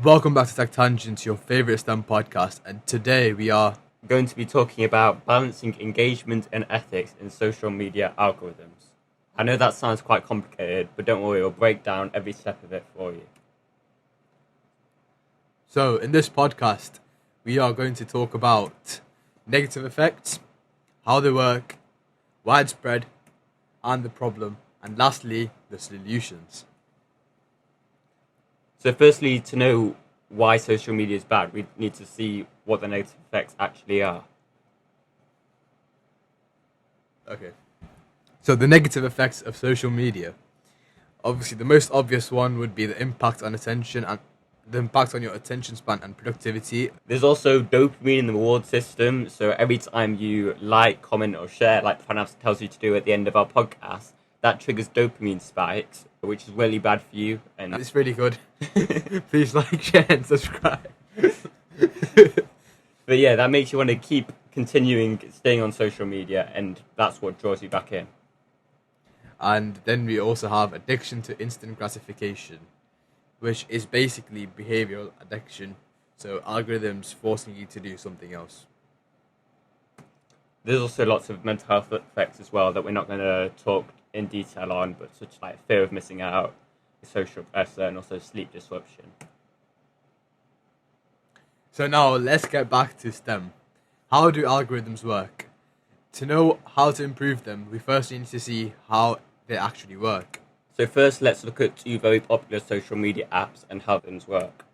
Welcome back to Tech Tangents, your favorite STEM podcast, and today we are Going to be talking about balancing engagement and ethics in social media algorithms. I know that sounds quite complicated, but don't worry, we'll break down every step of it for you. so in this podcast we are going to talk about negative effects, how they work, widespread, and the problem, and lastly the solutions. So, firstly, to know why social media is bad, we need to see what the negative effects actually are. Okay. So the negative effects of social media. Obviously the most obvious one would be the impact on attention and the impact on your attention span and productivity. There's also dopamine in the reward system, so every time you like, comment, or share, like Pranav tells you to do at the end of our podcast, that triggers dopamine spikes, which is really bad for you. And It's really good. Please like, share, and subscribe. But yeah, that makes you want to keep continuing staying on social media, and that's what draws you back in. And then we also have addiction to instant gratification, which is basically behavioral addiction. So algorithms forcing you to do something else. There's also lots of mental health effects as well that we're not going to talk in detail on, but such like fear of missing out, social pressure, and also sleep disruption. So now let's get back to STEM. How do algorithms work? To know how to improve them, we first need to see how they actually work. So first, let's look at two very popular social media apps and how things work.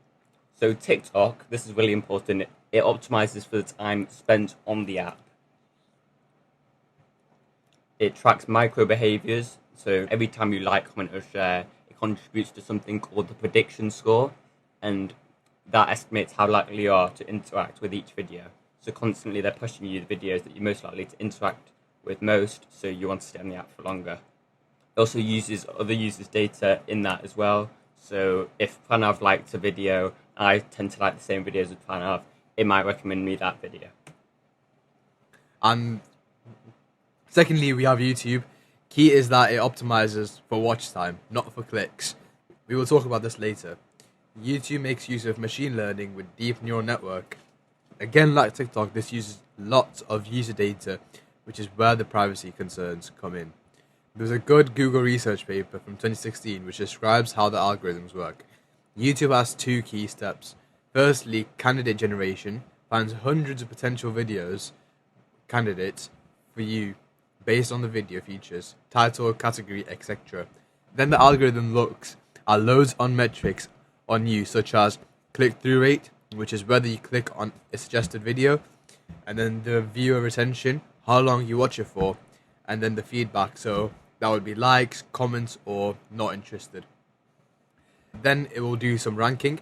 So TikTok, this is really important. It optimizes for the time spent on the app. It tracks micro behaviors. So every time you like, comment, or share, it contributes to something called the prediction score, and that estimates how likely you are to interact with each video. So constantly they're pushing you the videos that you're most likely to interact with most, so you want to stay on the app for longer. It also uses other users' data in that as well. So if Pranav liked a video, I tend to like the same videos as Pranav, it might recommend me that video. And secondly, we have YouTube. Key is that it optimizes for watch time, not for clicks. We will talk about this later. YouTube makes use of machine learning with deep neural network. Again, like TikTok, this uses lots of user data, which is where the privacy concerns come in. There's a good Google research paper from 2016 which describes how the algorithms work. YouTube has two key steps. Firstly, candidate generation finds hundreds of potential videos candidates for you based on the video features, title, category, etc. Then the algorithm looks at loads on metrics on you, such as click-through rate, which is whether you click on a suggested video, and then the viewer retention, how long you watch it for, and then the feedback, so that would be likes, comments, or not interested. Then it will do some ranking.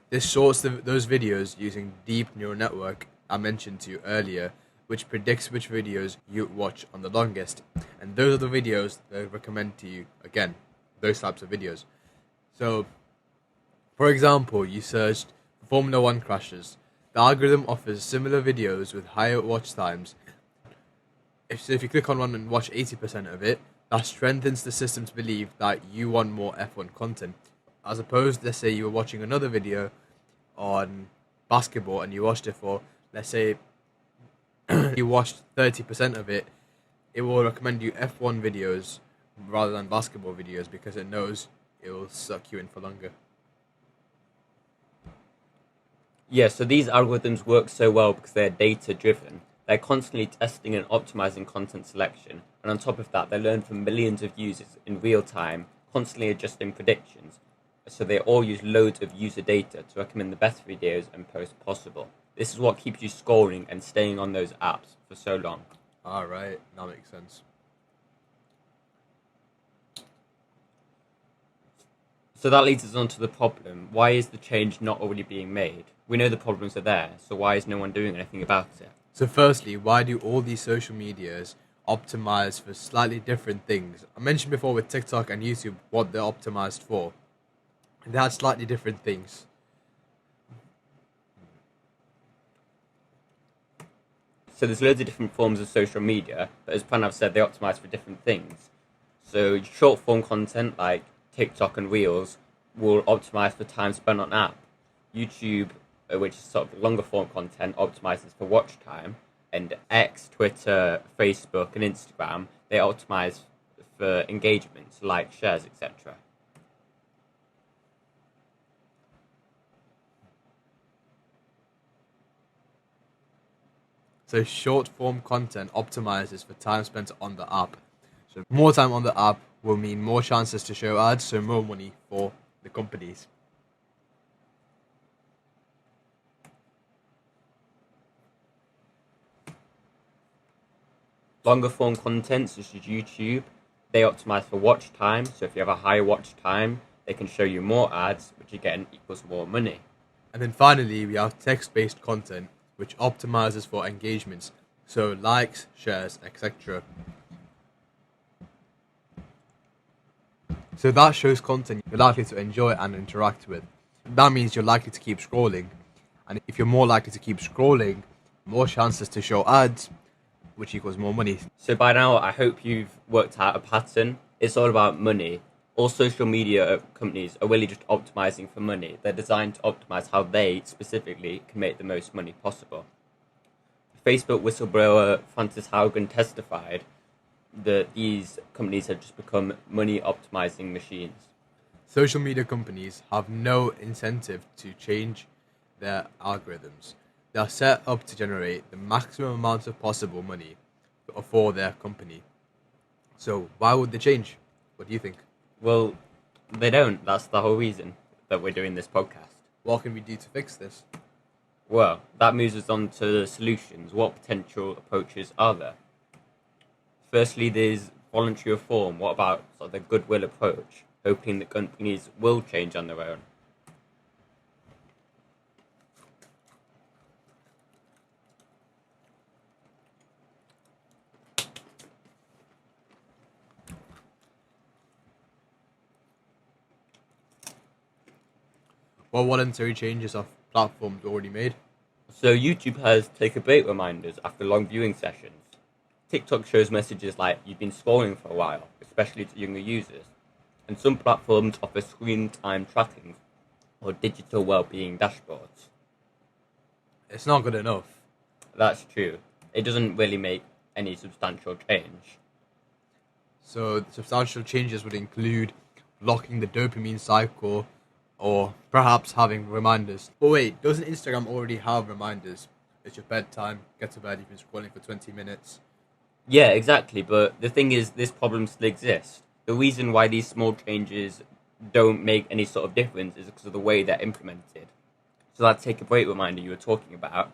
This sorts those videos using deep neural network I mentioned to you earlier, which predicts which videos you watch on the longest. And those are the videos that I recommend to you, again, those types of videos. So, for example, you searched Formula One crashes. The algorithm offers similar videos with higher watch times. If you click on one and watch 80% of it, that strengthens the system to believe that you want more F1 content. As opposed, let's say you were watching another video on basketball and you watched it for, let's say, you watched 30% of it, it will recommend you F1 videos rather than basketball videos because it knows it will suck you in for longer. Yeah, so these algorithms work so well because they're data driven. They're constantly testing and optimizing content selection, and on top of that, they learn from millions of users in real time, constantly adjusting predictions. So they all use loads of user data to recommend the best videos and posts possible. This is what keeps you scoring and staying on those apps for so long. Alright, that makes sense. So that leads us on to the problem. Why is the change not already being made? We know the problems are there, so why is no one doing anything about it? So firstly, why do all these social medias optimize for slightly different things? I mentioned before with TikTok and YouTube what they're optimized for. They had slightly different things. So there's loads of different forms of social media, but as Pranav said, they optimize for different things. So short form content like TikTok and Reels will optimize for time spent on app. YouTube, which is sort of longer form content, optimizes for watch time, and X, Twitter, Facebook, and Instagram, they optimize for engagements, like shares, etc. So short form content optimizes for time spent on the app. So more time on the app will mean more chances to show ads, so more money for the companies. Longer form content, such as YouTube, they optimize for watch time. So if you have a high watch time, they can show you more ads, which again equals more money. And then finally, we have text-based content, which optimizes for engagements, so likes, shares, etc. So that shows content you're likely to enjoy and interact with. That means you're likely to keep scrolling. And if you're more likely to keep scrolling, more chances to show ads, which equals more money. So by now, I hope you've worked out a pattern. It's all about money. All social media companies are really just optimizing for money. They're designed to optimize how they specifically can make the most money possible. Facebook whistleblower Frances Haugen testified that these companies have just become money optimizing machines. Social media companies have no incentive to change their algorithms. They are set up to generate the maximum amount of possible money for their company. So why would they change? What do you think? Well, they don't. That's the whole reason that we're doing this podcast. What can we do to fix this? Well, that moves us on to the solutions. What potential approaches are there? Firstly, there's voluntary reform. What about sort of the goodwill approach, hoping that companies will change on their own? What voluntary changes have platforms already made? So YouTube has take a break reminders after long viewing sessions. TikTok shows messages like you've been scrolling for a while, especially to younger users. And some platforms offer screen time tracking or digital well-being dashboards. It's not good enough. That's true. It doesn't really make any substantial change. So substantial changes would include blocking the dopamine cycle or perhaps having reminders. But wait, doesn't Instagram already have reminders? It's your bedtime, get to bed, you've been scrolling for 20 minutes. Yeah, exactly, but the thing is, this problem still exists. The reason why these small changes don't make any sort of difference is because of the way they're implemented. So that take a break reminder you were talking about,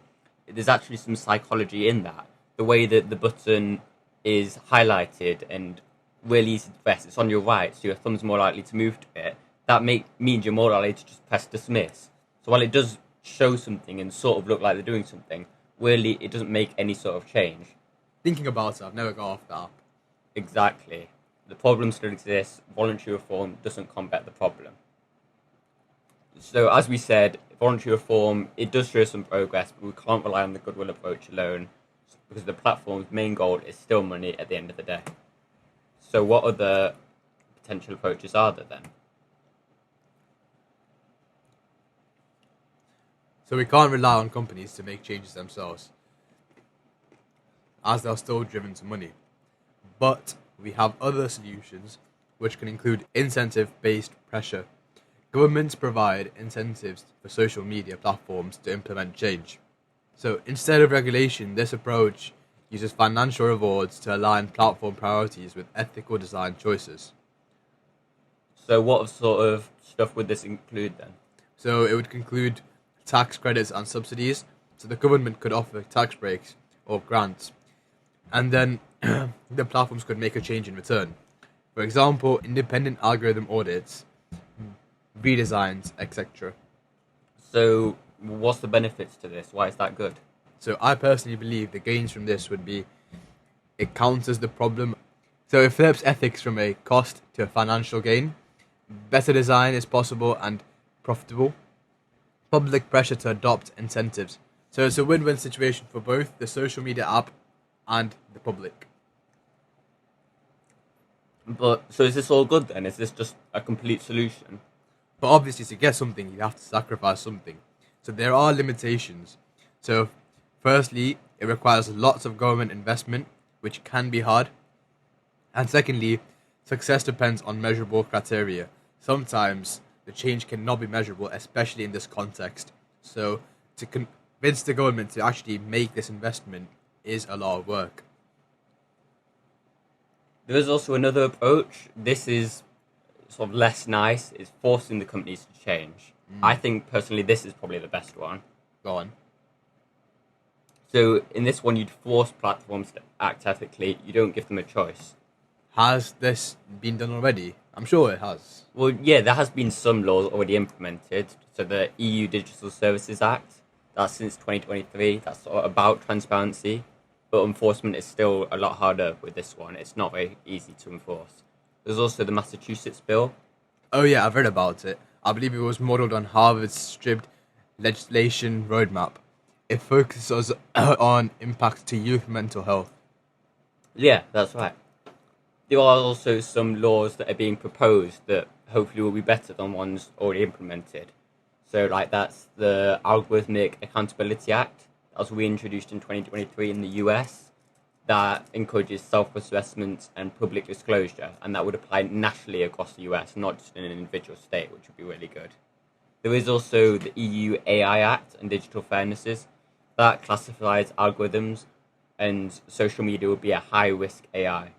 there's actually some psychology in that. The way that the button is highlighted and really easy to press, it's on your right, so your thumb's more likely to move to it. That means you're more likely to just press dismiss. So while it does show something and sort of look like they're doing something, really it doesn't make any sort of change. Thinking about it, I've never got off the app. Exactly. The problem still exists. Voluntary reform doesn't combat the problem. So as we said, voluntary reform, it does show some progress, but we can't rely on the goodwill approach alone because the platform's main goal is still money at the end of the day. So what other potential approaches are there then? So we can't rely on companies to make changes themselves, as they're still driven to money. But we have other solutions which can include incentive-based pressure. Governments provide incentives for social media platforms to implement change. So instead of regulation, this approach uses financial rewards to align platform priorities with ethical design choices. So what sort of stuff would this include then? So it would include tax credits and subsidies. So the government could offer tax breaks or grants. And then the platforms could make a change in return. For example, independent algorithm audits, redesigns, etc. So what's the benefits to this? Why is that good? So I personally believe the gains from this would be it counters the problem. So it flips ethics from a cost to a financial gain. Better design is possible and profitable. Public pressure to adopt incentives. So it's a win-win situation for both the social media app and the public. But so is this all good then? Is this just a complete solution? But obviously to get something, you have to sacrifice something. So there are limitations. So, firstly, it requires lots of government investment, which can be hard. And secondly, success depends on measurable criteria. Sometimes the change cannot be measurable, especially in this context. So, to convince the government to actually make this investment is a lot of work. There is also another approach. This is sort of less nice. It's forcing the companies to change. I think personally this is probably the best one. Go on. So in this one, you'd force platforms to act ethically. You don't give them a choice. Has this been done already? I'm sure it has. Well, yeah, there has been some laws already implemented. So the EU Digital Services Act, that's since 2023. That's sort of about transparency, but enforcement is still a lot harder with this one. It's not very easy to enforce. There's also the Massachusetts bill. Oh yeah, I've read about it. I believe it was modeled on Harvard's strict legislation roadmap. It focuses on impacts to youth mental health. Yeah, that's right. There are also some laws that are being proposed that hopefully will be better than ones already implemented. So, like, that's the Algorithmic Accountability Act that was reintroduced in 2023 in the US that encourages self-assessment and public disclosure, and that would apply nationally across the US, not just in an individual state, which would be really good. There is also the EU AI Act and digital fairnesses that classifies algorithms, and social media would be a high-risk AI.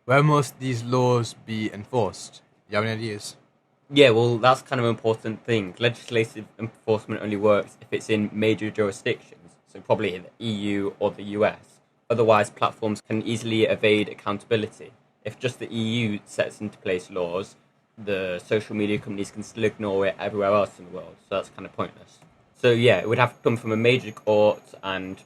Where must these laws be enforced? Do you have any ideas? Yeah, well, that's kind of an important thing. Legislative enforcement only works if it's in major jurisdictions, so probably in the EU or the US. Otherwise, platforms can easily evade accountability. If just the EU sets into place laws, the social media companies can still ignore it everywhere else in the world, so that's kind of pointless. So yeah, it would have to come from a major court, and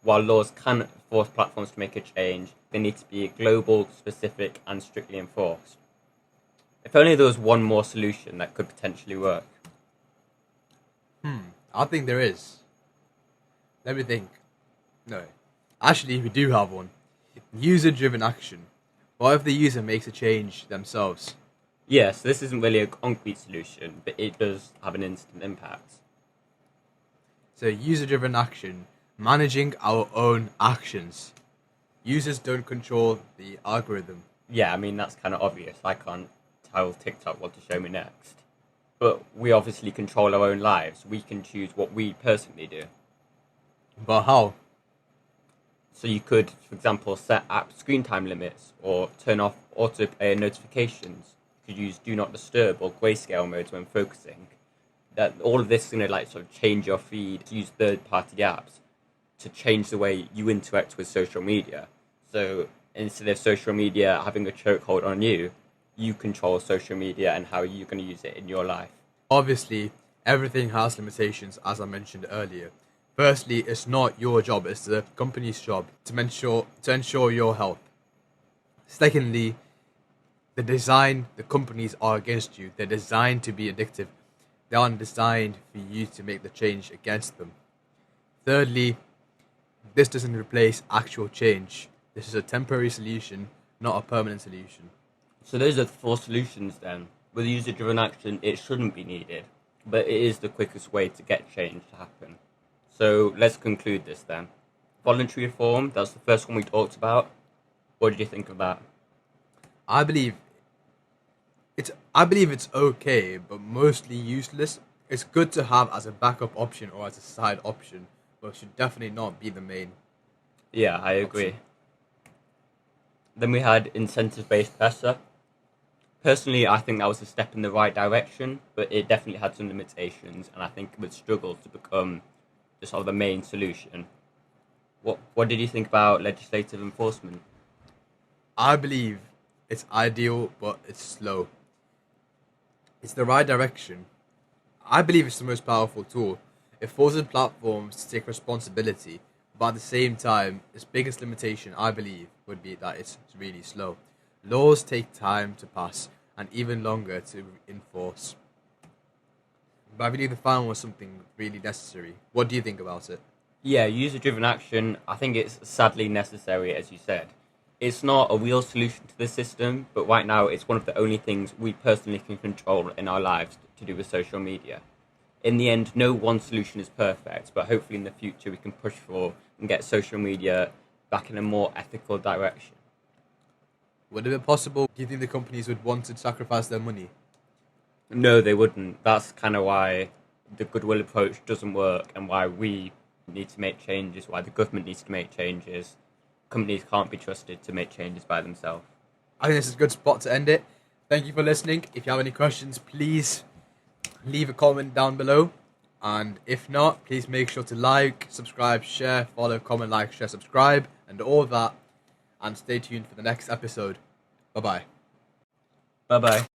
while laws can force platforms to make a change, they need to be global, specific, and strictly enforced. If only there was one more solution that could potentially work. I think there is. Let me think. No. Actually, we do have one. User-driven action. What if the user makes a change themselves? Yes, this isn't really a concrete solution, but it does have an instant impact. So, user-driven action. Managing our own actions. Users don't control the algorithm. Yeah, I mean, that's kind of obvious. I can't tell TikTok what to show me next. But we obviously control our own lives. We can choose what we personally do. But how? So you could, for example, set app screen time limits or turn off autoplay notifications. You could use do not disturb or grayscale modes when focusing. That all of this is going to like sort of change your feed. Use third-party apps to change the way you interact with social media. So instead of social media having a chokehold on you, you control social media and how you're going to use it in your life. Obviously, everything has limitations, as I mentioned earlier. Firstly, it's not your job, it's the company's job to ensure your health. Secondly, the companies are against you. They're designed to be addictive. They aren't designed for you to make the change against them. Thirdly, this doesn't replace actual change. This is a temporary solution, not a permanent solution. So those are the four solutions then. With user-driven action, it shouldn't be needed, but it is the quickest way to get change to happen. So let's conclude this then. Voluntary reform, that's the first one we talked about. What did you think of that? I believe it's okay, but mostly useless. It's good to have as a backup option or as a side option, but should definitely not be the main. Yeah, I agree. Then we had incentive-based pressure. Personally, I think that was a step in the right direction, but it definitely had some limitations, and I think it would struggle to become the sort of the main solution. What did you think about legislative enforcement? I believe it's ideal, but it's slow. It's the right direction. I believe it's the most powerful tool. It forces platforms to take responsibility, but at the same time, its biggest limitation, I believe, would be that it's really slow. Laws take time to pass and even longer to enforce. But I believe the final was something really necessary. What do you think about it? Yeah, user-driven action, I think it's sadly necessary, as you said. It's not a real solution to the system, but right now it's one of the only things we personally can control in our lives to do with social media. In the end, no one solution is perfect, but hopefully in the future we can push for and get social media back in a more ethical direction. Would it be possible? Do you think the companies would want to sacrifice their money? No, they wouldn't. That's kind of why the goodwill approach doesn't work and why we need to make changes, why the government needs to make changes. Companies can't be trusted to make changes by themselves. I think this is a good spot to end it. Thank you for listening. If you have any questions, please leave a comment down below. And if not, please make sure to like, subscribe, share, follow, comment, like, share, subscribe, and all that. And stay tuned for the next episode. Bye-bye. Bye-bye.